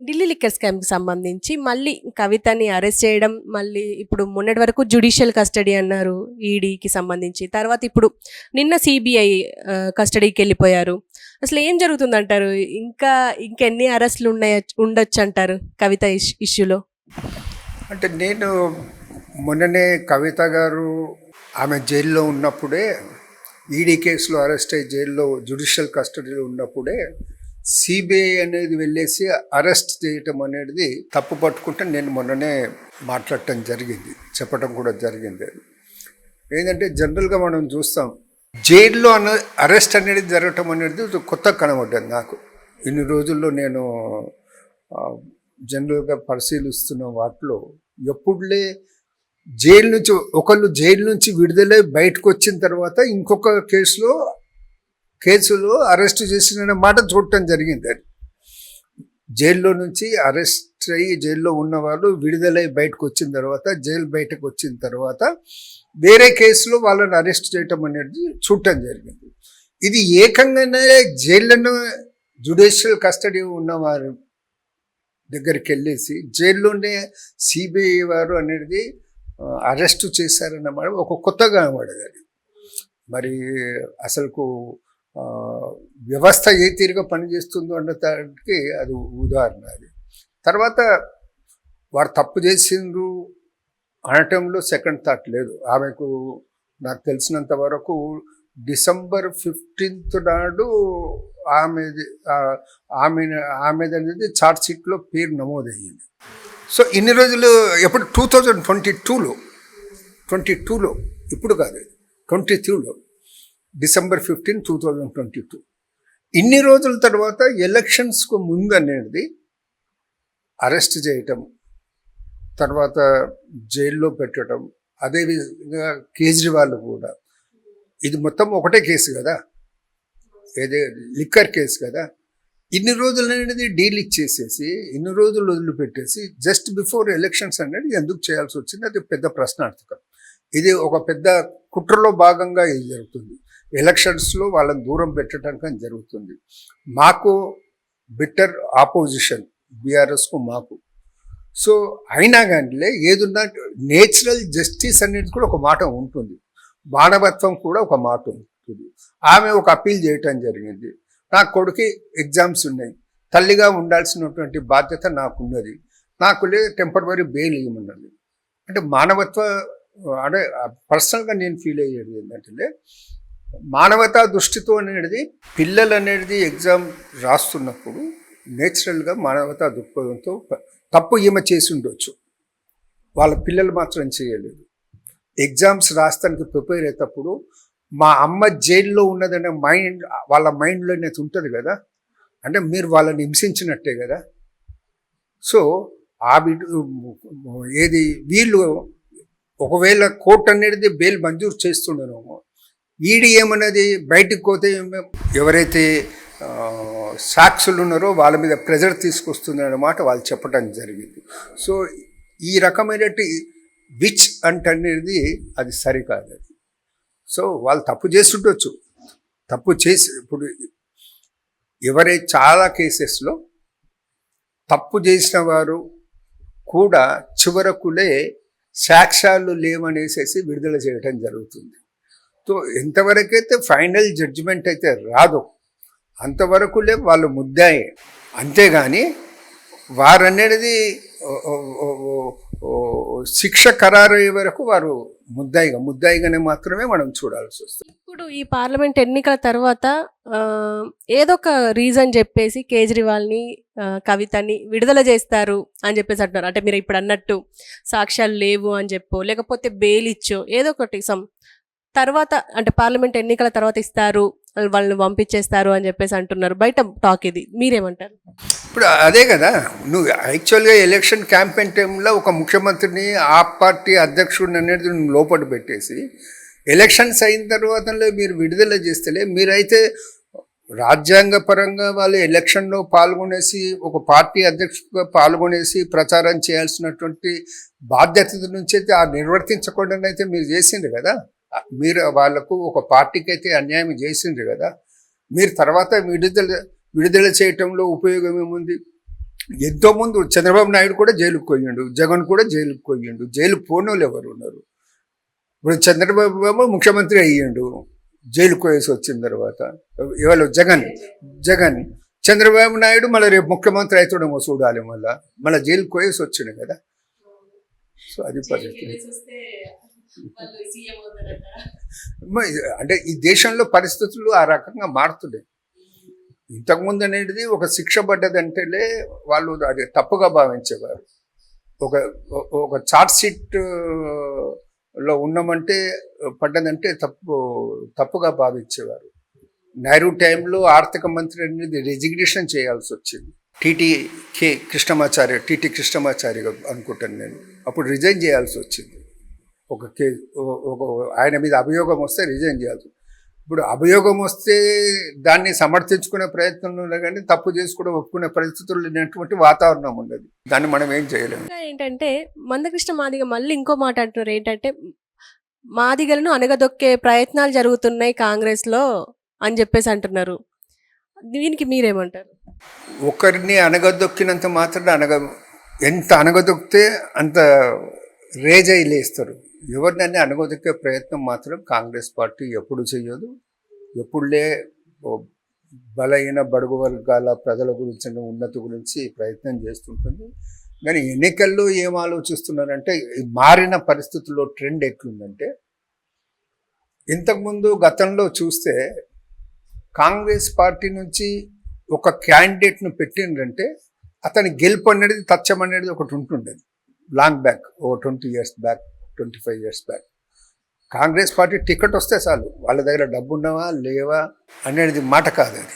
Delhi liquor స్కామ్‌కి సంబంధించి మళ్ళీ కవితని arrest చేయడం, మళ్ళీ ఇప్పుడు మొన్నటి వరకు జ్యుడిషియల్ కస్టడీ అన్నారు ఈడీకి సంబంధించి. తర్వాత ఇప్పుడు నిన్న సీబీఐ కస్టడీకెళ్ళిపోయారు. అసలు ఏం జరుగుతుందంటారు? ఇంకా ఇంకెన్ని అరెస్ట్‌లు ఉండొచ్చంటారు కవిత ఇష్యూలో? అంటే నేను మొన్ననే కవిత గారు ఆమె జైల్లో ఉన్నప్పుడే, ఈడీ కేసులో అరెస్ట్ అయ్యి జైల్లో జ్యుడిషియల్ కస్టడీలో ఉన్నప్పుడే సిబిఐ అనేది వెళ్ళేసి అరెస్ట్ చేయటం అనేది తప్పు పట్టుకుంటే నేను మొన్ననే మాట్లాడటం జరిగింది, చెప్పడం కూడా జరిగింది. ఏంటంటే జనరల్గా మనం చూస్తాం జైల్లో అరెస్ట్ అనేది జరగటం అనేది కొత్త కనబడ్డది నాకు. ఇన్ని రోజుల్లో నేను జనరల్గా పరిశీలిస్తున్న వాటిలో ఎప్పుడులే జైలు నుంచి ఒకళ్ళు జైలు నుంచి విడుదలై బయటకు వచ్చిన తర్వాత ఇంకొక కేసులో అరెస్ట్ చేసిన మాట చూడటం జరిగింది. అది జైల్లో నుంచి అరెస్ట్ అయ్యి జైల్లో ఉన్నవాళ్ళు విడుదలై బయటకు వచ్చిన తర్వాత, జైలు బయటకు వచ్చిన తర్వాత వేరే కేసులో వాళ్ళని అరెస్ట్ చేయటం అనేది చూడటం జరిగింది. ఇది ఏకంగానే జైళ్ళను జ్యుడిషియల్ కస్టడీ ఉన్నవారు దగ్గరికి వెళ్ళేసి జైల్లోనే సిబిఐ వారు అనేది అరెస్టు చేశారన్నమాట ఒక కొత్తగా పడేది. అది మరి అసలుకు వ్యవస్థ ఏ తీరుగా పనిచేస్తుందో అన్నదానికి అది ఉదాహరణ. అది తర్వాత వారు తప్పు చేసిండ్రు అనటంలో సెకండ్ థాట్ లేదు. ఆమెకు నాకు తెలిసినంత వరకు డిసెంబర్ 15 నాడు ఆమెది అనేది ఛార్జ్ షీట్లో పేరు నమోదయ్యింది. సో ఇన్ని రోజులు ఎప్పుడు 2022లో ఇప్పుడు కాదు, 23లో డిసెంబర్ 15, 2022 ఇన్ని రోజుల తర్వాత ఎలక్షన్స్కు ముందు అనేది అరెస్ట్ చేయటం, తర్వాత జైల్లో పెట్టడం, అదేవిధంగా కేజ్రీవాల్ కూడా ఇది మొత్తం ఒకటే కేసు కదా, ఏదే లిక్కర్ కేసు కదా. ఇన్ని రోజులు అనేది డీల్ ఇచ్చేసేసి ఇన్ని రోజులు వదిలిపెట్టేసి జస్ట్ బిఫోర్ ఎలక్షన్స్ అనేది ఎందుకు చేయాల్సి వచ్చింది? అది పెద్ద ప్రశ్నార్థకం. ఇది ఒక పెద్ద కుట్రలో భాగంగా ఇది జరుగుతుంది. ఎలక్షన్స్లో వాళ్ళని దూరం పెట్టడానికి జరుగుతుంది. మాకు బిట్టర్ ఆపోజిషన్ బీఆర్ఎస్కు మాకు. సో అయినా కానీ ఏదున్నా నేచురల్ జస్టిస్ అనేది కూడా ఒక మాట ఉంటుంది, మానవత్వం కూడా ఒక మాట ఉంటుంది. ఆమె ఒక అప్పీల్ చేయటం జరిగింది. నా కొడుకు ఎగ్జామ్స్ ఉన్నాయి, తల్లిగా ఉండాల్సినటువంటి బాధ్యత నాకున్నది, నాకు టెంపరరీ బెయిల్ ఇవ్వమన్నది. అంటే మానవత్వ అంటే పర్సనల్గా నేను ఫీల్ అయ్యేది ఏంటంటే మానవతా దృష్టితో అనేది పిల్లలు అనేది ఎగ్జామ్ రాస్తున్నప్పుడు నేచురల్గా మానవతా దృక్పథంతో తప్పు ఈమె చేసి ఉండొచ్చు, వాళ్ళ పిల్లలు మాత్రం చేయలేదు. ఎగ్జామ్స్ రాస్తానికి ప్రిపేర్ అయ్యేటప్పుడు మా అమ్మ జైల్లో ఉన్నదనే వాళ్ళ మైండ్లోనే ఉంటుంది కదా, అంటే మీరు వాళ్ళని హింసించినట్టే కదా. సో ఏది వీళ్ళు ఒకవేళ కోర్టు అనేది బెయిల్ మంజూరు చేస్తుండేనేమో, ఈడీ ఏమన్నది బయటకు పోతే ఎవరైతే సాక్షులు ఉన్నారో వాళ్ళ మీద ప్రెజర్ తీసుకొస్తుందన్నమాట వాళ్ళు చెప్పడం జరిగింది. సో ఈ రకమైనటువంటి విచ్ అనేది అది సరికాదు. అది సో వాళ్ళు తప్పు చేస్తుండొచ్చు, తప్పు చేసి ఇప్పుడు చాలా కేసెస్లో తప్పు చేసిన వారు కూడా చివరకులే సాక్ష్యాలు లేవనేసేసి విడుదల చేయటం జరుగుతుంది. సో ఎంతవరకైతే ఫైనల్ జడ్జిమెంట్ అయితే రాదో అంతవరకులే వాళ్ళు ముద్దాయి, అంతేగాని వారనేది శిక్ష ఖరారయ్యే వరకు వారు ముద్దాయిగానే మాత్రమే మనం చూడాల్సి వస్తుంది. ఇప్పుడు ఈ పార్లమెంట్ ఎన్నికల తర్వాత ఏదో ఒక రీజన్ చెప్పేసి కేజ్రీవాల్ని కవితని విడుదల చేస్తారు అని చెప్పేసి అంటున్నారు. అంటే మీరు ఇప్పుడు అన్నట్టు సాక్ష్యాలు లేవు అని చెప్పో, లేకపోతే బెయిల్ ఇచ్చో, ఏదో ఒకటి తర్వాత అంటే పార్లమెంట్ ఎన్నికల తర్వాత ఇస్తారు, వాళ్ళని పంపించేస్తారు అని చెప్పేసి అంటున్నారు. బయట టాక్ ఇది, మీరేమంటారు? ఇప్పుడు అదే కదా, నువ్వు యాక్చువల్గా ఎలక్షన్ క్యాంపెయిన్ టైంలో ఒక ముఖ్యమంత్రిని ఆ పార్టీ అధ్యక్షుడిని అనేది నువ్వు లోపల పెట్టేసి ఎలక్షన్స్ అయిన తర్వాత మీరు విడుదల చేస్తేలే, మీరైతే రాజ్యాంగపరంగా వాళ్ళు ఎలక్షన్లో పాల్గొనేసి ఒక పార్టీ అధ్యక్షుడిగా పాల్గొనేసి ప్రచారం చేయాల్సినటువంటి బాధ్యత నుంచి అయితే నిర్వర్తించకుండా అయితే మీరు చేసిండ్రు కదా. మీరు వాళ్లకు ఒక పార్టీకి అయితే అన్యాయం చేసిండ్రు కదా. మీరు తర్వాత విడుదల చేయటంలో ఉపయోగం ఏముంది? ఎంతోమంది చంద్రబాబు నాయుడు కూడా జైలుకు పోయిండు, జగన్ కూడా జైలుకు పోయిండు. జైలుకు పోనోళ్ళు ఎవరు ఉన్నారు? ఇప్పుడు చంద్రబాబు ఏమో ముఖ్యమంత్రి అయ్యిండు, జైలుకు పోయేసి వచ్చిన తర్వాత. ఇవాళ జగన్ చంద్రబాబు నాయుడు మళ్ళీ రేపు ముఖ్యమంత్రి అవుతాడేమో చూడాలి, మళ్ళీ జైలుకు పోయేసి వచ్చిండు కదా. సో అది పరిస్థితి. అంటే ఈ దేశంలో పరిస్థితులు ఆ రకంగా మారుతున్నాయి. ఇంతకుముందు అనేది ఒక శిక్ష పడ్డదంటేనే వాళ్ళు అది తప్పుగా భావించేవారు. ఒక ఒక చార్జ్ షీట్ లో ఉన్నామంటే పడ్డదంటే తప్పుగా భావించేవారు. నెహ్రూ టైంలో ఆర్థిక మంత్రి అనేది రెజిగ్నేషన్ చేయాల్సి వచ్చింది. టీటీ కృష్ణమాచారి అనుకుంటాను నేను. అప్పుడు రిజైన్ చేయాల్సి వచ్చింది. ఒక ఆయన మీద అభియోగం వస్తే రిజైన్ చేయాల్సి. ఇప్పుడు అభియోగం వస్తే దాన్ని సమర్థించుకునే ప్రయత్నంలో కానీ తప్పు చేసి కూడా ఒప్పుకునే పరిస్థితులు లేనటువంటి వాతావరణం ఉన్నది. దాన్ని మనం ఏం చేయలేము. ఏంటంటే మందకృష్ణ మాదిగ మళ్ళీ ఇంకో మాట అంటున్నారు ఏంటంటే, మాదిగలను అనగదొక్కే ప్రయత్నాలు జరుగుతున్నాయి కాంగ్రెస్ లో అని చెప్పేసి అంటున్నారు. దీనికి మీరేమంటారు? ఒకరిని అనగదొక్కినంత మాత్రం ఎంత అనగదొక్కితే అంత రేజై లేస్తారు. ఎవరినైనా అనగదొక్కే ప్రయత్నం మాత్రం కాంగ్రెస్ పార్టీ ఎప్పుడు చేయదు. ఎప్పుడులే బలహీన బడుగు వర్గాల ప్రజల గురించి, ఉన్నతి గురించి ప్రయత్నం చేస్తుంటుంది. కానీ ఎన్నికల్లో ఏం ఆలోచిస్తున్నారంటే, మారిన పరిస్థితుల్లో ట్రెండ్ ఎట్లుందంటే, ఇంతకుముందు గతంలో చూస్తే కాంగ్రెస్ పార్టీ నుంచి ఒక క్యాండిడేట్ను పెట్టిండ్రంటే అతని గెలుపు అనేది తథ్యం అనేది ఒకటి ఉంటుండేది. లాంగ్ బ్యాక్, ఓ 20 years back, 25 years back Congress party ticket వస్తే చాలు, వాళ్ళ దగ్గర డబ్బు ఉన్నవా లేవా అనేది మాట కాదు అది.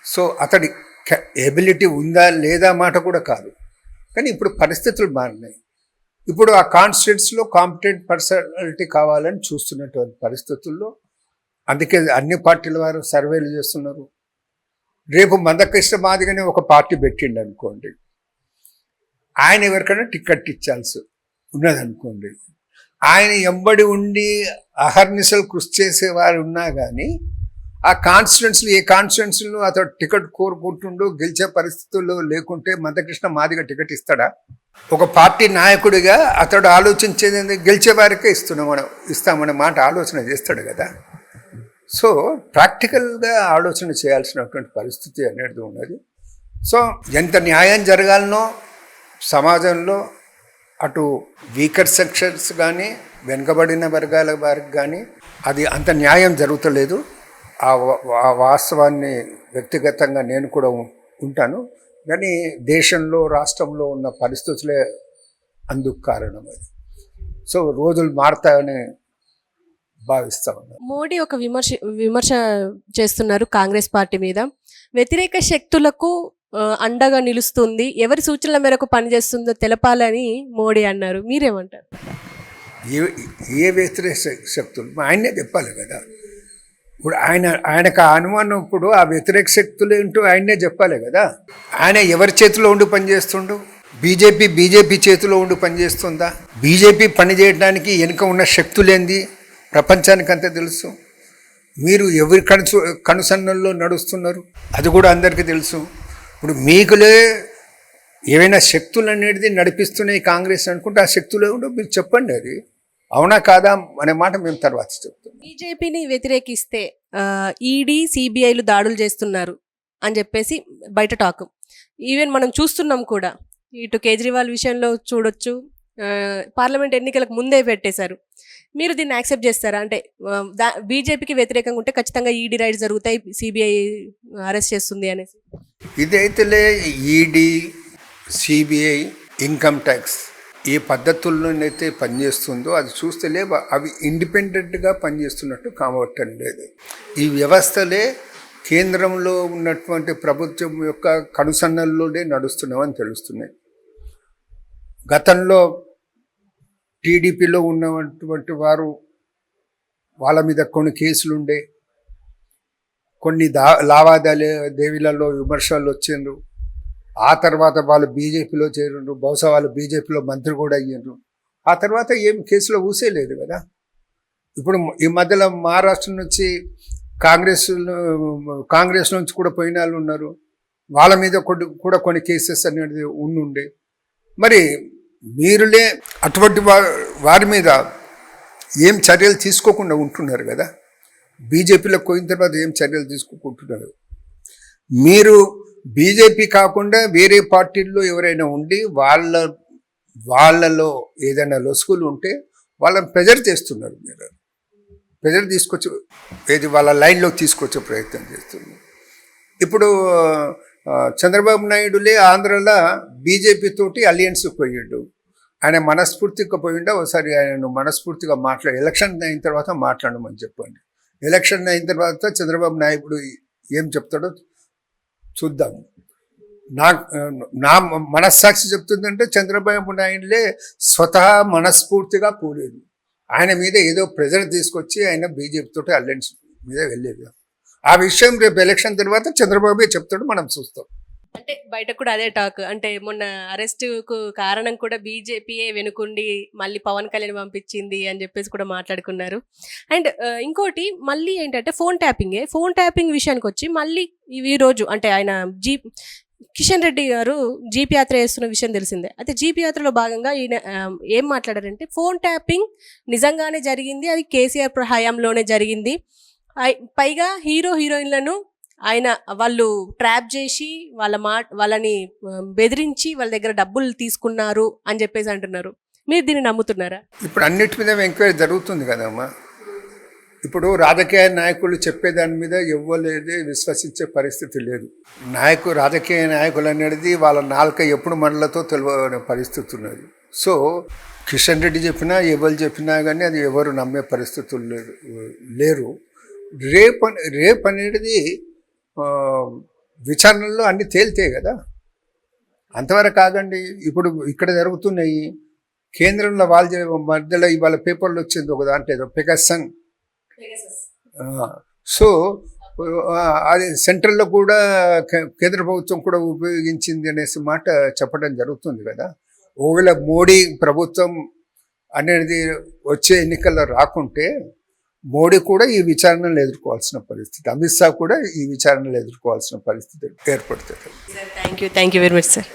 సో అతడి ఎబిలిటీ ఉందా లేదా మాట కూడా కాదు. కానీ ఇప్పుడు పరిస్థితులు మారినాయి. ఇప్పుడు ఆ కాన్స్టిట్యూన్సీలో కాంపిటెంట్ పర్సనాలిటీ కావాలని చూస్తున్నటువంటి పరిస్థితుల్లో అందుకే అన్ని పార్టీల వారు సర్వేలు చేస్తున్నారు. రేపు మందకృష్ణ మాదిగనే ఒక పార్టీ పెట్టిండు అనుకోండి, ఆయన ఎవరికైనా టికెట్ ఇచ్చాల్సి ఉన్నదనుకోండి, ఆయన ఎంబడి ఉండి అహర్నిశలు కృషి చేసేవారు ఉన్నా కానీ ఆ కాన్స్టిట్యున్సీలు ఏ కాన్స్టిట్యున్సీలో అతడు టికెట్ కోరుకుంటుండో గెలిచే పరిస్థితుల్లో లేకుంటే మందకృష్ణ మాదిగ టికెట్ ఇస్తాడా? ఒక పార్టీ నాయకుడిగా అతడు ఆలోచించేది గెలిచే వారికే ఇస్తామనే మాట ఆలోచన చేస్తాడు కదా. సో ప్రాక్టికల్గా ఆలోచన చేయాల్సినటువంటి పరిస్థితి అనేది ఉన్నది. సో ఎంత న్యాయం జరగాలనో సమాజంలో అటు వీకర్ సెక్షన్స్ కానీ వెనుకబడిన వర్గాల వారికి కానీ అది అంత న్యాయం జరుగుతలేదు. ఆ వాస్తవాన్ని వ్యక్తిగతంగా నేను కూడా ఉంటాను. కానీ దేశంలో రాష్ట్రంలో ఉన్న పరిస్థితులే అందుకు కారణం అది. సో రోజులు మారుతాయని భావిస్తా ఉన్నారు. మోడీ ఒక విమర్శ చేస్తున్నారు కాంగ్రెస్ పార్టీ మీద. వ్యతిరేక శక్తులకు అండగా నిలుస్తుంది, ఎవరి సూచనల మేరకు పనిచేస్తుందో తెలపాలని మోడీ అన్నారు. మీరేమంటారు? ఏ వ్యతిరేక శక్తులు ఆయనే చెప్పాలి కదా. ఇప్పుడు ఆయనకు అనుమానం, ఇప్పుడు ఆ వ్యతిరేక శక్తులు ఏంటో ఆయనే చెప్పాలి కదా. ఆయన ఎవరి చేతిలో ఉండి పనిచేస్తుండు? బీజేపీ చేతిలో ఉండి పనిచేస్తుందా? బీజేపీ పనిచేయడానికి వెనుక ఉన్న శక్తులేంది ప్రపంచానికి అంతా తెలుసు. మీరు ఎవరి కనుసన్నల్లో నడుస్తున్నారు అది కూడా అందరికీ తెలుసు. ఇప్పుడు మీకులే ఏవైనా శక్తులు అనేది నడిపిస్తున్నాయి కాంగ్రెస్ అనుకుంటే ఆ శక్తులు ఏమిటో మీరు చెప్పండి. అది అవునా కాదా అనే మాట మేము తర్వాత చెప్తాం. బీజేపీని వ్యతిరేకిస్తే ఈడీ సిబిఐలు దాడులు చేస్తున్నారు అని చెప్పేసి బయట టాక్. ఈవెన్ మనం చూస్తున్నాం కూడా, ఇటు కేజ్రీవాల్ విషయంలో చూడొచ్చు, పార్లమెంట్ ఎన్నికలకు ముందే పెట్టేశారు. మీరు దీన్ని యాక్సెప్ట్ చేస్తారా? అంటే బీజేపీకి వ్యతిరేకంగా ఉంటే ఖచ్చితంగా ఈడీ రైడ్స్ జరుగుతాయి, సిబిఐ అరెస్ట్ చేస్తుంది అనేసి. ఇదైతేలే ఈడీ, సిబిఐ, ఇన్కమ్ ట్యాక్స్ ఏ పద్ధతుల్లోనైతే పనిచేస్తుందో అది చూస్తేలే అవి ఇండిపెండెంట్గా పనిచేస్తున్నట్టు కావట్లేదు. ఈ వ్యవస్థలే కేంద్రంలో ఉన్నటువంటి ప్రభుత్వం యొక్క కనుసన్నల్లోనే నడుస్తున్నామని తెలుస్తున్నాయి. గతంలో టీడీపీలో ఉన్నటువంటి వారు వాళ్ళ మీద కొన్ని కేసులుండే, కొన్ని లావాదేవీలలో విమర్శలు వచ్చిండ్రు. ఆ తర్వాత వాళ్ళు బీజేపీలో చేరిండ్రు, బహుశా వాళ్ళు బీజేపీలో మంత్రి కూడా అయ్యిండ్రు. ఆ తర్వాత ఏం కేసులో ఊసేలేదు కదా. ఇప్పుడు ఈ మధ్యలో మహారాష్ట్ర నుంచి కాంగ్రెస్ నుంచి కూడా పోయిన వాళ్ళు ఉన్నారు. వాళ్ళ మీద కూడా కొన్ని కేసెస్ అనేది ఉండుండే. మరి మీరులే అటువంటి వారి మీద ఏం చర్యలు తీసుకోకుండా ఉంటున్నారు కదా. బీజేపీలోకి పోయిన తర్వాత ఏం చర్యలు తీసుకోకుంటున్నారు. మీరు బీజేపీ కాకుండా వేరే పార్టీల్లో ఎవరైనా ఉండి వాళ్ళలో ఏదైనా లొసుగులు ఉంటే వాళ్ళని ప్రెజర్ చేస్తున్నారు. మీరు ప్రెజర్ తీసుకొచ్చి ఏది వాళ్ళ లైన్లోకి తీసుకొచ్చే ప్రయత్నం చేస్తున్నారు. ఇప్పుడు చంద్రబాబు నాయుడులే ఆంధ్రలో బీజేపీ తోటి అలియన్స్ పోయాడు. ఆయన మనస్ఫూర్తిగా పోయిండా. ఒకసారి ఆయన మనస్ఫూర్తిగా ఎలక్షన్ అయిన తర్వాత మాట్లాడమని చెప్పండి. ఎలక్షన్ అయిన తర్వాత చంద్రబాబు నాయుడు ఏం చెప్తాడో చూద్దాం. నా మనస్సాక్షి చెప్తుందంటే చంద్రబాబు నాయుడులే స్వతహా మనస్ఫూర్తిగా పోలేదు. ఆయన మీద ఏదో ప్రెజర్ తీసుకొచ్చి ఆయన బీజేపీ తోటి అలయన్స్ మీద వెళ్ళేది. ఆ విషయం రేపు ఎలక్షన్ తర్వాత చంద్రబాబే చెప్తాడు, మనం చూస్తాం. అంటే బయట కూడా అదే టాక్. అంటే మొన్న అరెస్టుకు కారణం కూడా బీజేపీయే వెనుకుండి మళ్ళీ పవన్ కళ్యాణ్ పంపించింది అని చెప్పేసి కూడా మాట్లాడుకున్నారు. అండ్ ఇంకోటి మళ్ళీ ఏంటంటే ఫోన్ ట్యాపింగ్ విషయానికి వచ్చి మళ్ళీ ఈ రోజు అంటే ఆయన కిషన్ రెడ్డి గారు జీప్ యాత్ర చేస్తున్న విషయం తెలిసిందే. అయితే జీప్ యాత్రలో భాగంగా ఈయన ఏం మాట్లాడారంటే ఫోన్ ట్యాపింగ్ నిజంగానే జరిగింది, అది కేసీఆర్ హయాంలోనే జరిగింది. పైగా హీరోయిన్లను వాళ్ళు ట్రాప్ చేసి వాళ్ళని బెదిరించి వాళ్ళ దగ్గర డబ్బులు తీసుకున్నారు అని చెప్పేసి అంటున్నారు. మీరు దీన్ని నమ్ముతున్నారా? ఇప్పుడు అన్నిటి మీద ఎంక్వైరీ జరుగుతుంది కదమ్మా. ఇప్పుడు రాజకీయ నాయకులు చెప్పేదాని మీద ఎవ్వలేదే విశ్వసించే పరిస్థితి లేదు. రాజకీయ నాయకులు అనేది వాళ్ళ నాలుక ఎప్పుడు మనలతో తెలియని పరిస్థితి ఉన్నది. సో కిషన్ రెడ్డి చెప్పినా ఎవరు చెప్పినా కానీ అది ఎవరు నమ్మే పరిస్థితులు లేరు. రేపు అనేది విచారణలో అన్ని తేలితే కదా. అంతవరకు కాదండి. ఇప్పుడు ఇక్కడ జరుగుతున్నాయి కేంద్రంలో వాళ్ళ మధ్యలో ఇవాళ పేపర్లు వచ్చింది ఒక దాంట్లో ఏదో పెగసన్. సో అది సెంట్రల్లో కూడా కేంద్ర ప్రభుత్వం కూడా ఉపయోగించింది అనేసి మాట చెప్పడం జరుగుతుంది కదా. ఒకవేళ మోడీ ప్రభుత్వం అనేది వచ్చే ఎన్నికల్లో రాకుంటే మోడీ కూడా ఈ విచారణలు ఎదుర్కోవాల్సిన పరిస్థితి, అమిత్ షా కూడా ఈ విచారణలు ఎదుర్కోవాల్సిన పరిస్థితి ఏర్పడుతుంది. Thank you very much sir.